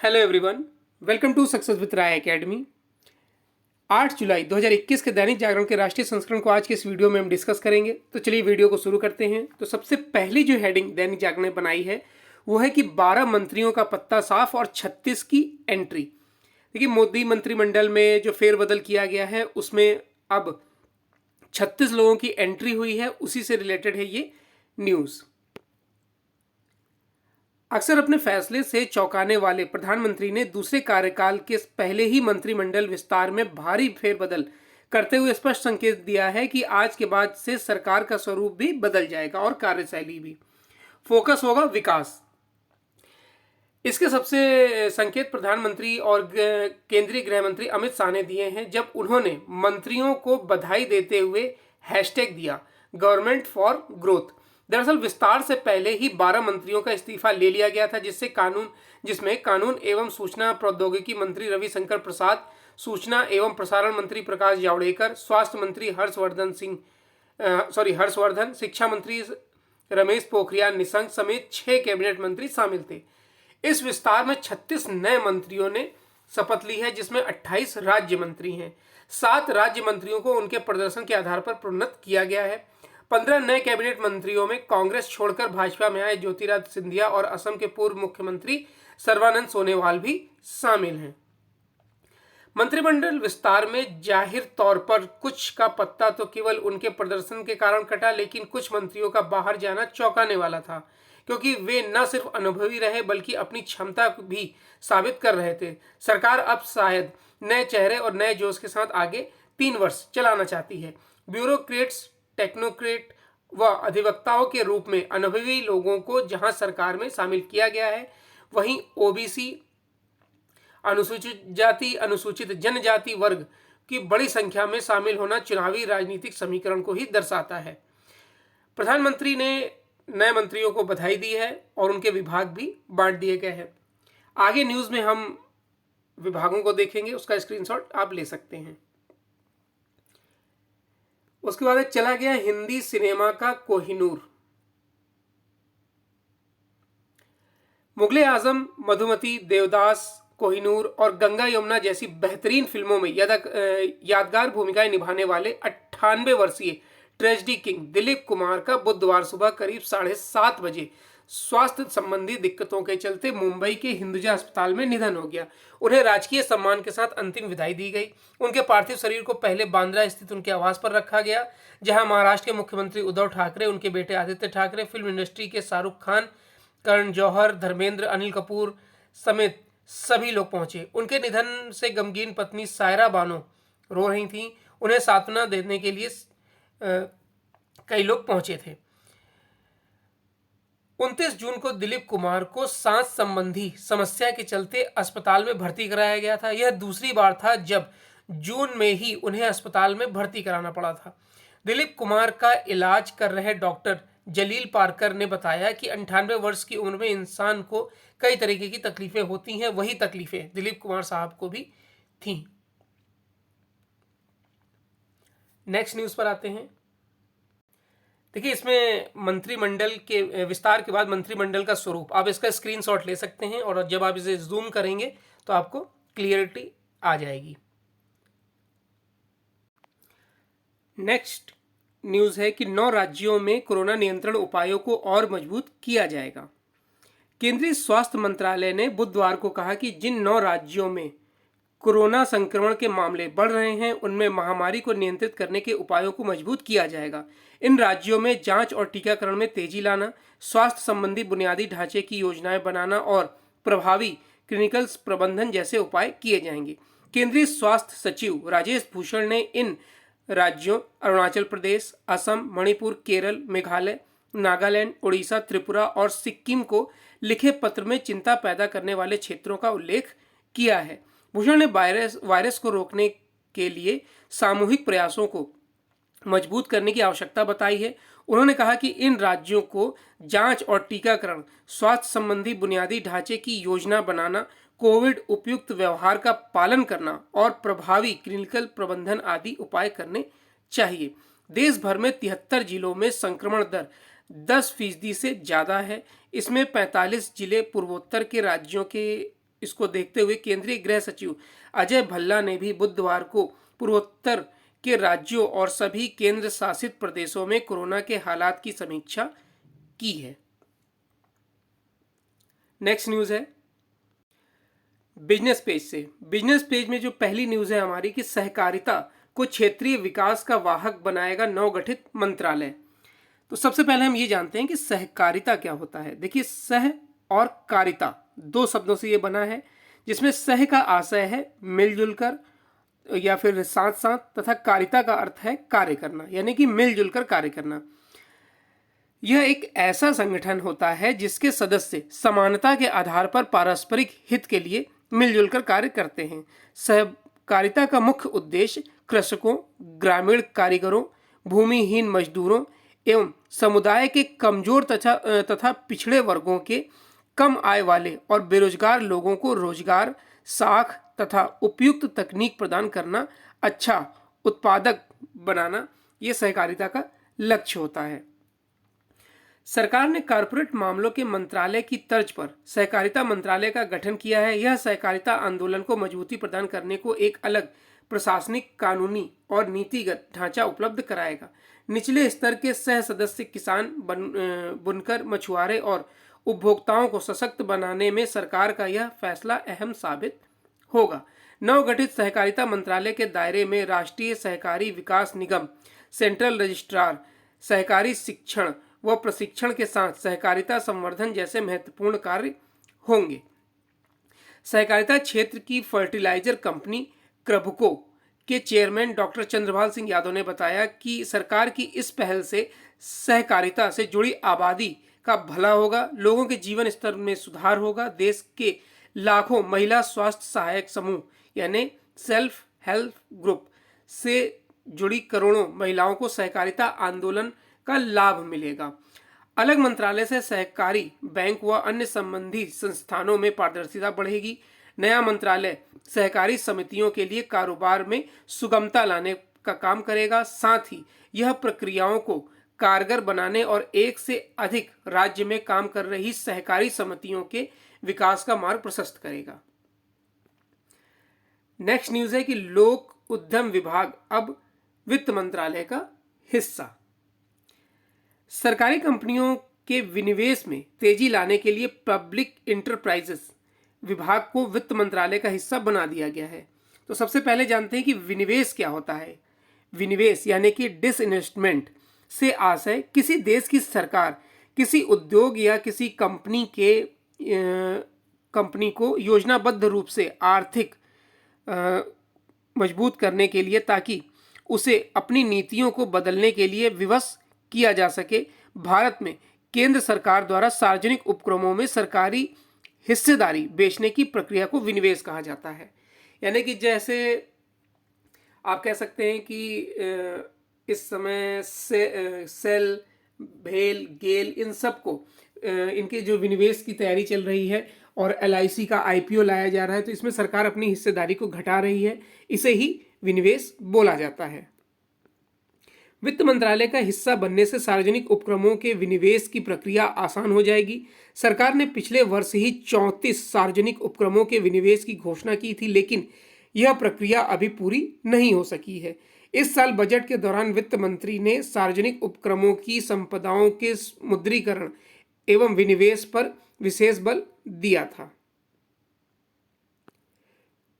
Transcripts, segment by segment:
Hello everyone, welcome to success with Rai academy. 8 जुलाई 2021 के दैनिक जागरण के राष्ट्रीय संस्करण को आज के इस वीडियो में हम डिस्कस करेंगे। तो चलिए वीडियो को शुरू करते हैं। तो सबसे पहली जो हेडिंग दैनिक जागरण ने बनाई है वो है कि 12 मंत्रियों का पत्ता साफ और 36 की एंट्री। देखिए, मोदी मंत्रिमंडल में जो फेरबदल किया गया है उसमें अब 36 लोगों की एंट्री हुई है, उसी से रिलेटेड है ये न्यूज़। अक्सर अपने फैसले से चौंकाने वाले प्रधानमंत्री ने दूसरे कार्यकाल के पहले ही मंत्रिमंडल विस्तार में भारी फेरबदल करते हुए स्पष्ट संकेत दिया है कि आज के बाद से सरकार का स्वरूप भी बदल जाएगा और कार्यशैली भी। फोकस होगा विकास। इसके सबसे संकेत प्रधानमंत्री और केंद्रीय गृह मंत्री अमित शाह ने दिए हैं जब उन्होंने मंत्रियों को बधाई देते हुए हैशटैग दिया गवर्नमेंट फॉर ग्रोथ। दरअसल विस्तार से पहले ही 12 मंत्रियों का इस्तीफा ले लिया गया था, जिसमें कानून एवं सूचना प्रौद्योगिकी मंत्री रविशंकर प्रसाद, सूचना एवं प्रसारण मंत्री प्रकाश जावड़ेकर, स्वास्थ्य मंत्री हर्षवर्धन, शिक्षा मंत्री रमेश पोखरियाल निशंक समेत 6 कैबिनेट मंत्री शामिल थे। इस विस्तार में 36 नए मंत्रियों ने शपथ ली है, जिसमें 28 राज्य मंत्री हैं। 7 राज्य मंत्रियों को उनके प्रदर्शन के आधार पर प्रोन्नत किया गया है। 15 नए कैबिनेट मंत्रियों में कांग्रेस छोड़कर भाजपा में आए ज्योतिरादित्य सिंधिया और असम के पूर्व मुख्यमंत्री सर्बानंद सोनोवाल भी शामिल हैं। मंत्रिमंडल विस्तार में जाहिर तौर पर कुछ का पत्ता तो केवल उनके प्रदर्शन के कारण कटा, लेकिन कुछ मंत्रियों का बाहर जाना चौंकाने वाला था, क्योंकि वे न सिर्फ अनुभवी रहे बल्कि अपनी क्षमता भी साबित कर रहे थे। सरकार अब शायद नए चेहरे और नए जोश के साथ आगे 3 वर्ष चलाना चाहती है। ब्यूरोक्रेट्स, टेक्नोक्रेट व अधिवक्ताओं के रूप में अनुभवी लोगों को जहां सरकार में शामिल किया गया है, वहीं ओबीसी, अनुसूचित जाति, अनुसूचित जनजाति वर्ग की बड़ी संख्या में शामिल होना चुनावी राजनीतिक समीकरण को ही दर्शाता है। प्रधानमंत्री ने नए मंत्रियों को बधाई दी है और उनके विभाग भी बांट दिए गए हैं। आगे न्यूज में हम विभागों को देखेंगे, उसका स्क्रीनशॉट आप ले सकते हैं। उसके बाद चला गया हिंदी सिनेमा का कोहिनूर। मुगले आजम, मधुमती, देवदास, कोहिनूर और गंगा यमुना जैसी बेहतरीन फिल्मों में यादगार भूमिकाएं निभाने वाले 98 वर्षीय ट्रेजेडी किंग दिलीप कुमार का बुधवार सुबह करीब 7:30 बजे स्वास्थ्य संबंधी दिक्कतों के चलते मुंबई के हिंदुजा अस्पताल में निधन हो गया। उन्हें राजकीय सम्मान के साथ अंतिम विदाई दी गई। उनके पार्थिव शरीर को पहले बांद्रा स्थित उनके आवास पर रखा गया, जहां महाराष्ट्र के मुख्यमंत्री उद्धव ठाकरे, उनके बेटे आदित्य ठाकरे, फिल्म इंडस्ट्री के शाहरुख खान, करण जौहर, धर्मेंद्र, अनिल कपूर समेत सभी लोग पहुंचे। उनके निधन से गमगीन पत्नी सायरा बानो रो रही थीं। उन्हें सांत्वना देने के लिए कई लोग पहुंचे थे। 29 जून को दिलीप कुमार को सांस संबंधी समस्या के चलते अस्पताल में भर्ती कराया गया था। यह दूसरी बार था जब जून में ही उन्हें अस्पताल में भर्ती कराना पड़ा था। दिलीप कुमार का इलाज कर रहे डॉक्टर जलील पारकर ने बताया कि 98 वर्ष की उम्र में इंसान को कई तरीके की तकलीफें होती हैं। वही तकलीफें दिलीप कुमार साहब को भी थीं। नेक्स्ट न्यूज पर आते हैं। देखिए, इसमें मंत्रिमंडल के विस्तार के बाद मंत्रिमंडल का स्वरूप, आप इसका स्क्रीनशॉट ले सकते हैं और जब आप इसे जूम करेंगे तो आपको क्लियरिटी आ जाएगी। नेक्स्ट न्यूज है कि 9 राज्यों में कोरोना नियंत्रण उपायों को और मजबूत किया जाएगा। केंद्रीय स्वास्थ्य मंत्रालय ने बुधवार को कहा कि जिन 9 राज्यों में कोरोना संक्रमण के मामले बढ़ रहे हैं, उनमें महामारी को नियंत्रित करने के उपायों को मजबूत किया जाएगा। इन राज्यों में जांच और टीकाकरण में तेजी लाना, स्वास्थ्य संबंधी बुनियादी ढांचे की योजनाएं बनाना और प्रभावी क्लिनिकल प्रबंधन जैसे उपाय किए जाएंगे। केंद्रीय स्वास्थ्य सचिव राजेश भूषण ने इन राज्यों अरुणाचल प्रदेश, असम, मणिपुर, केरल, मेघालय, नागालैंड, उड़ीसा, त्रिपुरा और सिक्किम को लिखे पत्र में चिंता पैदा करने वाले क्षेत्रों का उल्लेख किया है। भूषण ने वायरस को रोकने के लिए सामूहिक प्रयासों को मजबूत करने की आवश्यकता बताई है। उन्होंने कहा कि इन राज्यों को जांच और टीकाकरण, स्वास्थ्य संबंधी बुनियादी ढांचे की योजना बनाना, कोविड उपयुक्त व्यवहार का पालन करना और प्रभावी क्लिनिकल प्रबंधन आदि उपाय करने चाहिए। देश भर में 73 जिलों में संक्रमण दर 10% से ज़्यादा है। इसमें 45 जिले पूर्वोत्तर के राज्यों के इसको देखते हुए केंद्रीय गृह सचिव अजय भल्ला ने भी बुधवार को पूर्वोत्तर के राज्यों और सभी केंद्र शासित प्रदेशों में कोरोना के हालात की समीक्षा की है। नेक्स्ट न्यूज़ है बिजनेस पेज से। बिजनेस पेज में जो पहली न्यूज़ है हमारी कि सहकारिता को क्षेत्रीय विकास का वाहक बनाएगा नवगठित मंत्रालय। तो सबसे पहले हम ये जानते हैं कि सहकारिता क्या होता है। देखिए, सह और कारिता दो शब्दों से ये बना है, जिसमें सह का आशय है मिलजुल कर या फिर साथ साथ, तथा कारिता का अर्थ है कार्य करना, यानी कि मिलजुल कर कार्य करना। यह एक ऐसा संगठन होता है जिसके सदस्य समानता के आधार पर पारस्परिक हित के लिए मिलजुल कर कार्य करते हैं। सहकारिता का मुख्य उद्देश्य कृषकों, ग्रामीण कारीगरों, भूमिहीन मजदूरों एवं समुदाय के कमजोर तथा पिछड़े वर्गों के कम आय वाले और बेरोजगार लोगों को रोजगार, साख तथा उपयुक्त तकनीक प्रदान करना, अच्छा उत्पादक बनाना, यह सहकारिता का लक्ष्य होता है। सरकार ने कॉर्पोरेट मामलों के मंत्रालय की तर्ज पर सहकारिता मंत्रालय का गठन किया है। यह सहकारिता आंदोलन को मजबूती प्रदान करने को एक अलग प्रशासनिक, कानूनी और नीतिगत ढांचा उपलब्ध कराएगा। निचले स्तर के सह सदस्य किसान, बुनकर, मछुआरे और उपभोक्ताओं को सशक्त बनाने में सरकार का यह फैसला अहम साबित होगा। नवगठित सहकारिता मंत्रालय के दायरे में राष्ट्रीय सहकारी विकास निगम, सेंट्रल रजिस्ट्रार, सहकारी शिक्षण व प्रशिक्षण के साथ सहकारिता संवर्धन जैसे महत्वपूर्ण कार्य होंगे। सहकारिता क्षेत्र की फर्टिलाइजर कंपनी क्रभको के चेयरमैन डॉक्टर चंद्रभाल सिंह यादव ने बताया कि सरकार की इस पहल से सहकारिता से जुड़ी आबादी का भला होगा, लोगों के जीवन स्तर में सुधार होगा। देश के लाखों महिला स्वास्थ्य सहायक समूह यानी सेल्फ हेल्प ग्रुप से जुड़ी करोड़ों महिलाओं को सहकारिता आंदोलन का लाभ मिलेगा। अलग मंत्रालय से सहकारी बैंक व अन्य संबंधी संस्थानों में पारदर्शिता बढ़ेगी। नया मंत्रालय सहकारी समितियों के लिए कारोबार में सुगमता लाने का काम करेगा। साथ ही यह प्रक्रियाओं को कारगर बनाने और एक से अधिक राज्य में काम कर रही सहकारी समितियों के विकास का मार्ग प्रशस्त करेगा। नेक्स्ट न्यूज़ है कि लोक उद्यम विभाग अब वित्त मंत्रालय का हिस्सा। सरकारी कंपनियों के विनिवेश में तेजी लाने के लिए पब्लिक इंटरप्राइजेस विभाग को वित्त मंत्रालय का हिस्सा बना दिया गया है। तो सबसे पहले जानते हैं कि विनिवेश क्या होता है। विनिवेश यानी कि डिसइन्वेस्टमेंट से आशय किसी देश की सरकार किसी उद्योग या किसी कंपनी को योजनाबद्ध रूप से आर्थिक मजबूत करने के लिए, ताकि उसे अपनी नीतियों को बदलने के लिए विवश किया जा सके। भारत में केंद्र सरकार द्वारा सार्वजनिक उपक्रमों में सरकारी हिस्सेदारी बेचने की प्रक्रिया को विनिवेश कहा जाता है। यानी कि जैसे आप कह सकते हैं कि इस समय से सेल, भेल, गेल, इन सब को इनके जो विनिवेश की तैयारी चल रही है और LIC का IPO लाया जा रहा है, तो इसमें सरकार अपनी हिस्सेदारी को घटा रही है। इसे ही विनिवेश बोला जाता है। वित्त मंत्रालय का हिस्सा बनने से सार्वजनिक उपक्रमों के विनिवेश की प्रक्रिया आसान हो जाएगी। सरकार ने पिछले वर्ष ही 34 सार्वजनिक उपक्रमों के विनिवेश की घोषणा की थी, लेकिन यह प्रक्रिया अभी पूरी नहीं हो सकी है। इस साल बजट के दौरान वित्त मंत्री ने सार्वजनिक उपक्रमों की संपदाओं के मुद्रीकरण एवं विनिवेश पर विशेष बल दिया था।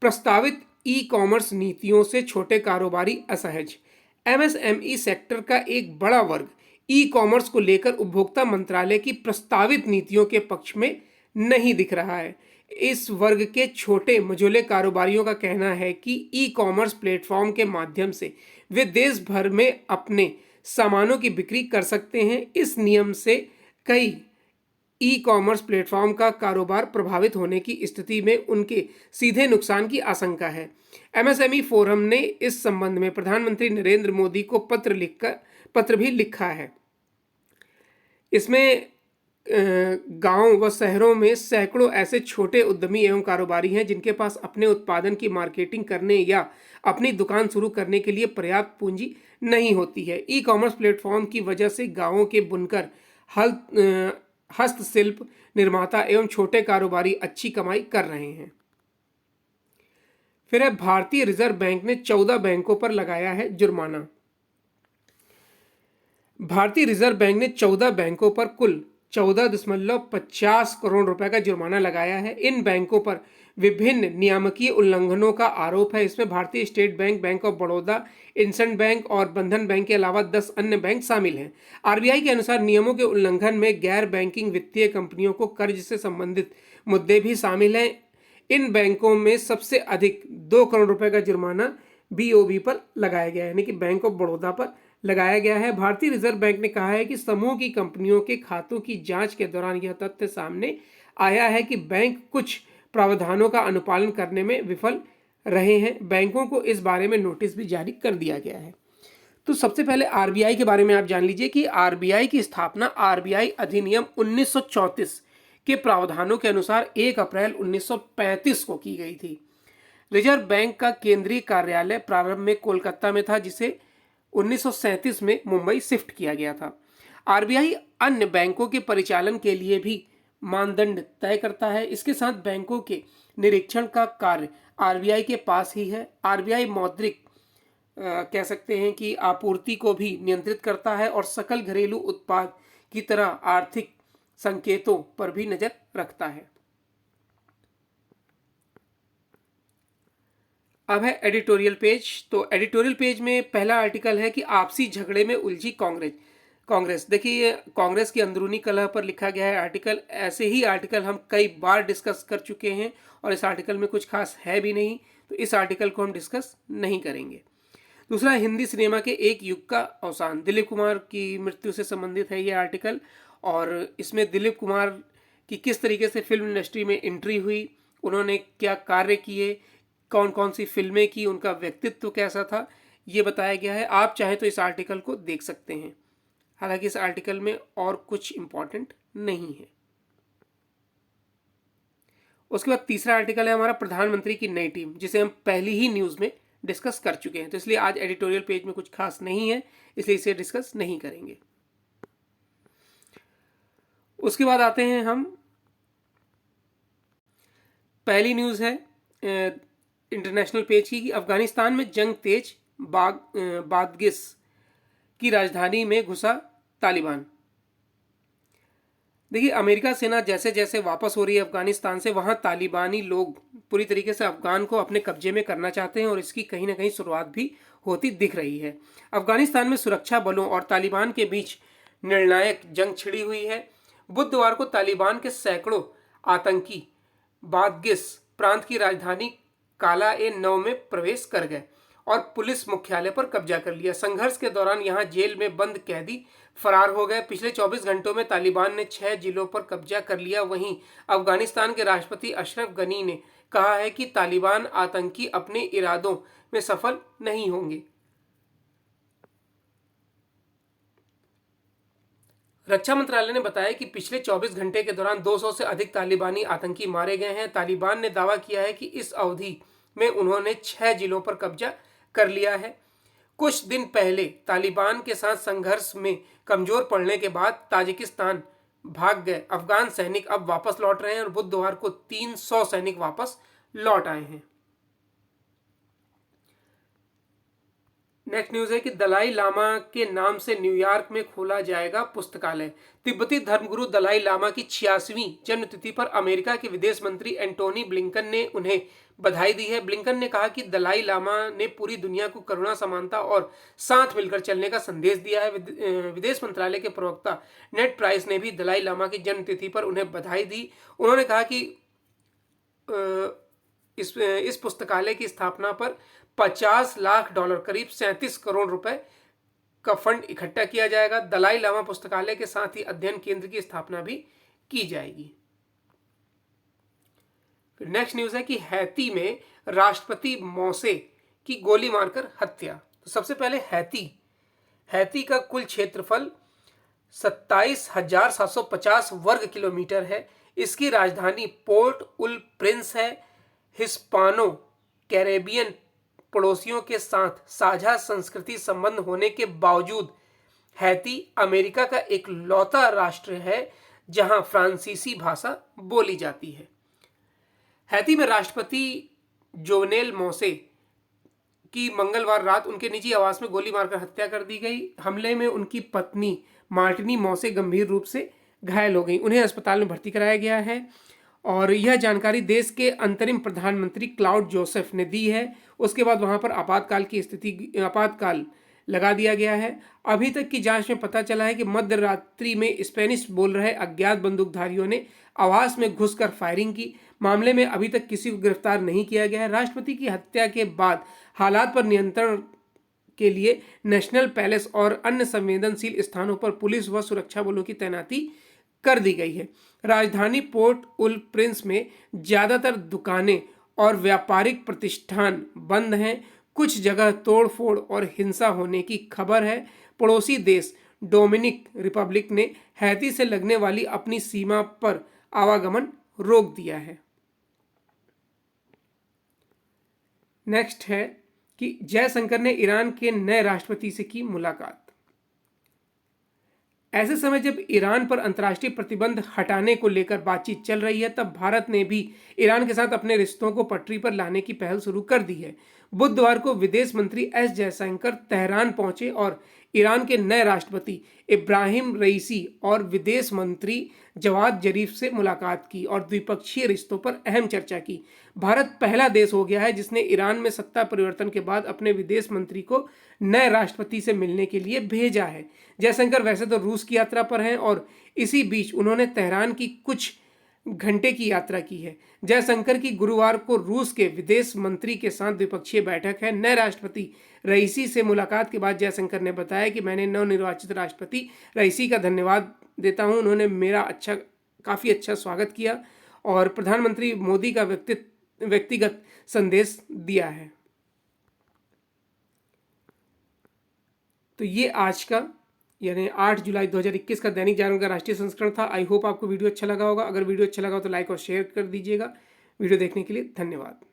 प्रस्तावित ई-कॉमर्स नीतियों से छोटे कारोबारी असहज। MSME सेक्टर का एक बड़ा वर्ग ई-कॉमर्स को लेकर उपभोक्ता मंत्रालय की प्रस्तावित नीतियों के पक्ष में नहीं दिख रहा है। इस वर्ग के छोटे मझोले कारोबारियों का कहना है कि ई-कॉमर्स प्लेटफॉर्म के माध्यम से वे देश भर में अपने सामानों की बिक्री कर सकते हैं। इस नियम से कई ई-कॉमर्स प्लेटफॉर्म का कारोबार प्रभावित होने की स्थिति में उनके सीधे नुकसान की आशंका है। MSME फोरम ने इस संबंध में प्रधानमंत्री नरेंद्र मोदी को पत्र भी लिखा है। इसमें गांव व शहरों में सैकड़ों ऐसे छोटे उद्यमी एवं कारोबारी हैं जिनके पास अपने उत्पादन की मार्केटिंग करने या अपनी दुकान शुरू करने के लिए पर्याप्त पूंजी नहीं होती है। ई-कॉमर्स प्लेटफॉर्म की वजह से गांवों के बुनकर, हस्तशिल्प, निर्माता एवं छोटे कारोबारी अच्छी कमाई कर रहे हैं। फिर है भारतीय रिजर्व बैंक ने 14 बैंकों पर लगाया है जुर्माना। भारतीय रिजर्व बैंक ने 14 बैंकों पर कुल 14.50 करोड़ रुपए का जुर्माना लगाया है। इन बैंकों पर विभिन्न नियामकीय उल्लंघनों का आरोप है। इसमें भारतीय state bank, bank of Baroda, IndusInd bank और बंधन बैंक के अलावा 10 अन्य बैंक शामिल हैं। आरबीआई के अनुसार नियमों के उल्लंघन में गैर बैंकिंग वित्तीय कंपनियों को कर्ज से संबंधित मुद्दे भी शामिल हैं। इन बैंकों में सबसे अधिक 2 करोड़ रुपए का जुर्माना बीओबी पर लगाया गया है, यानी कि बैंक ऑफ बड़ौदा पर लगाया गया है। भारतीय रिजर्व बैंक ने कहा है कि समूह की कंपनियों के खातों की जांच के दौरान यह तथ्य सामने आया है कि बैंक कुछ प्रावधानों का अनुपालन करने में विफल रहे हैं। बैंकों को इस बारे में नोटिस भी जारी कर दिया गया है। तो सबसे पहले आरबीआई के बारे में आप जान लीजिए कि आरबीआई की स्थापना आरबीआई अधिनियम 1934 के प्रावधानों के अनुसार 1 अप्रैल 1935 को की गई थी। रिजर्व बैंक का केंद्रीय कार्यालय प्रारंभ में कोलकाता में था, जिसे 1937 में मुंबई शिफ्ट किया गया था। आरबीआई अन्य बैंकों के परिचालन के लिए भी मानदंड तय करता है। इसके साथ बैंकों के निरीक्षण का कार्य आरबीआई के पास ही है। आरबीआई मौद्रिक कह सकते हैं कि आपूर्ति को भी नियंत्रित करता है और सकल घरेलू उत्पाद की तरह आर्थिक संकेतों पर भी नजर रखता है। अब है एडिटोरियल पेज। तो एडिटोरियल पेज में पहला आर्टिकल है कि आपसी झगड़े में उलझी कांग्रेस। देखिए, कांग्रेस की अंदरूनी कलह पर लिखा गया है आर्टिकल। ऐसे ही आर्टिकल हम कई बार डिस्कस कर चुके हैं और इस आर्टिकल में कुछ खास है भी नहीं, तो इस आर्टिकल को हम डिस्कस नहीं करेंगे। दूसरा, हिंदी सिनेमा के एक युग का अवसान। दिलीप कुमार की मृत्यु से संबंधित है ये आर्टिकल और इसमें दिलीप कुमार की किस तरीके से फिल्म इंडस्ट्री में एंट्री हुई, उन्होंने क्या कार्य किए, कौन कौन सी फिल्में की, उनका व्यक्तित्व कैसा था, ये बताया गया है। आप चाहें तो इस आर्टिकल को देख सकते हैं। हालांकि इस आर्टिकल में और कुछ इंपॉर्टेंट नहीं है। उसके बाद तीसरा आर्टिकल है हमारा प्रधानमंत्री की नई टीम, जिसे हम पहली ही न्यूज़ में डिस्कस कर चुके हैं, तो इसलिए आज एडिटोरियल पेज में कुछ खास नहीं है, इसलिए इसे डिस्कस नहीं करेंगे। उसके बाद आते हैं हम, पहली न्यूज़ है इंटरनेशनल पेज की कि अफगानिस्तान में जंग तेज, बादगिस की राजधानी में घुसा तालिबान। देखिए, अमेरिका सेना जैसे जैसे वापस हो रही है अफगानिस्तान से, वहां तालिबानी लोग पूरी तरीके से अफगान को अपने कब्जे में करना चाहते हैं और इसकी कहीं ना कहीं शुरुआत भी होती दिख रही है। अफगानिस्तान में सुरक्षा बलों और तालिबान के बीच निर्णायक जंग छिड़ी हुई है। बुधवार को तालिबान के सैकड़ों आतंकी बादगिस प्रांत की राजधानी काला-ए-नौ में प्रवेश कर गए और पुलिस मुख्यालय पर कब्जा कर लिया। संघर्ष के दौरान यहां जेल में बंद कैदी फरार हो गए। पिछले 24 घंटों में तालिबान ने 6 जिलों पर कब्जा कर लिया। वहीं अफगानिस्तान के राष्ट्रपति अशरफ गनी ने कहा है कि तालिबान आतंकी अपने इरादों में सफल नहीं होंगे। रक्षा मंत्रालय ने बताया कि पिछले 24 घंटे के दौरान 200 से अधिक तालिबानी आतंकी मारे गए हैं। तालिबान ने दावा किया है कि इस अवधि में उन्होंने 6 जिलों पर कब्जा कर लिया है। कुछ दिन पहले तालिबान के साथ संघर्ष में कमजोर पड़ने के बाद ताजिकिस्तान भाग गए अफगान सैनिक अब वापस लौट रहे हैं और बुधवार को 300 सैनिक वापस लौट आए हैं। नेक्स्ट न्यूज है कि दलाई लामा के नाम से न्यूयॉर्क में खोला जाएगा पुस्तकालय। तिब्बती धर्मगुरु दलाई लामा की 86वीं जन्मतिथि पर अमेरिका के विदेश मंत्री एंटोनी ब्लिंकन ने उन्हें बधाई दी है। ब्लिंकन ने कहा कि दलाई लामा ने पूरी दुनिया को करुणा, समानता और साथ मिलकर चलने का संदेश दिया है। विदेश मंत्रालय के प्रवक्ता नेड प्राइस ने भी दलाई लामा की जन्मतिथि पर उन्हें बधाई दी। उन्होंने कहा कि इस पुस्तकालय की स्थापना पर $50 लाख करीब 37 करोड़ रुपए का फंड इकट्ठा किया जाएगा। दलाई लामा पुस्तकालय के साथ ही अध्ययन केंद्र की स्थापना भी की जाएगी। फिर नेक्स्ट न्यूज है कि हैती में राष्ट्रपति मोसे की गोली मारकर हत्या। तो सबसे पहले हैती का कुल क्षेत्रफल 27,750 वर्ग किलोमीटर है। इसकी राजधानी पोर्ट उल प्रिंस है। हिस्पानो कैरेबियन पड़ोसियों के साथ साझा संस्कृति संबंध होने के बावजूद हैती अमेरिका का एक लौता राष्ट्र है जहां फ्रांसीसी भाषा बोली जाती है। हैती में राष्ट्रपति जोवेनेल मोसे की मंगलवार रात उनके निजी आवास में गोली मारकर हत्या कर दी गई। हमले में उनकी पत्नी मार्टिनी मोसे गंभीर रूप से घायल हो गई। उन्हें अस्पताल में भर्ती कराया गया है और यह जानकारी देश के अंतरिम प्रधानमंत्री क्लाउड जोसेफ ने दी है। उसके बाद वहां पर आपातकाल लगा दिया गया है। अभी तक की जांच में पता चला है कि मध्य रात्रि में स्पेनिश बोल रहे अज्ञात बंदूकधारियों ने आवास में घुसकर फायरिंग की। मामले में अभी तक किसी को गिरफ्तार नहीं किया गया है। राष्ट्रपति की हत्या के बाद हालात पर नियंत्रण के लिए नेशनल पैलेस और अन्य संवेदनशील स्थानों पर पुलिस व सुरक्षा बलों की तैनाती कर दी गई है। राजधानी पोर्ट उल प्रिंस में ज्यादातर दुकानें और व्यापारिक प्रतिष्ठान बंद हैं। कुछ जगह तोड़फोड़ और हिंसा होने की खबर है। पड़ोसी देश डोमिनिक रिपब्लिक ने हैती से लगने वाली अपनी सीमा पर आवागमन रोक दिया है। नेक्स्ट है कि जयशंकर ने ईरान के नए राष्ट्रपति से की मुलाकात। ऐसे समय जब ईरान पर अंतर्राष्ट्रीय प्रतिबंध हटाने को लेकर बातचीत चल रही है, तब भारत ने भी ईरान के साथ अपने रिश्तों को पटरी पर लाने की पहल शुरू कर दी है। बुधवार को विदेश मंत्री एस जयशंकर तेहरान पहुंचे और ईरान के नए राष्ट्रपति इब्राहिम रईसी और विदेश मंत्री जवाद जरीफ से मुलाकात की और द्विपक्षीय रिश्तों पर अहम चर्चा की। भारत पहला देश हो गया है जिसने ईरान में सत्ता परिवर्तन के बाद अपने विदेश मंत्री को नए राष्ट्रपति से मिलने के लिए भेजा है। जयशंकर वैसे तो रूस की यात्रा पर हैं और इसी बीच उन्होंने तेहरान की कुछ घंटे की यात्रा की है। जयशंकर की गुरुवार को रूस के विदेश मंत्री के साथ द्विपक्षीय बैठक है। नए राष्ट्रपति रईसी से मुलाकात के बाद जयशंकर ने बताया कि मैंने नवनिर्वाचित राष्ट्रपति रईसी का धन्यवाद देता हूं। उन्होंने मेरा काफ़ी अच्छा स्वागत किया और प्रधानमंत्री मोदी का व्यक्तिगत संदेश दिया है। तो ये आज का यानी 8 जुलाई 2021 का दैनिक जागरण का राष्ट्रीय संस्करण था। आई होप आपको वीडियो अच्छा लगा होगा। अगर वीडियो अच्छा लगा हो तो लाइक और शेयर कर दीजिएगा। वीडियो देखने के लिए धन्यवाद।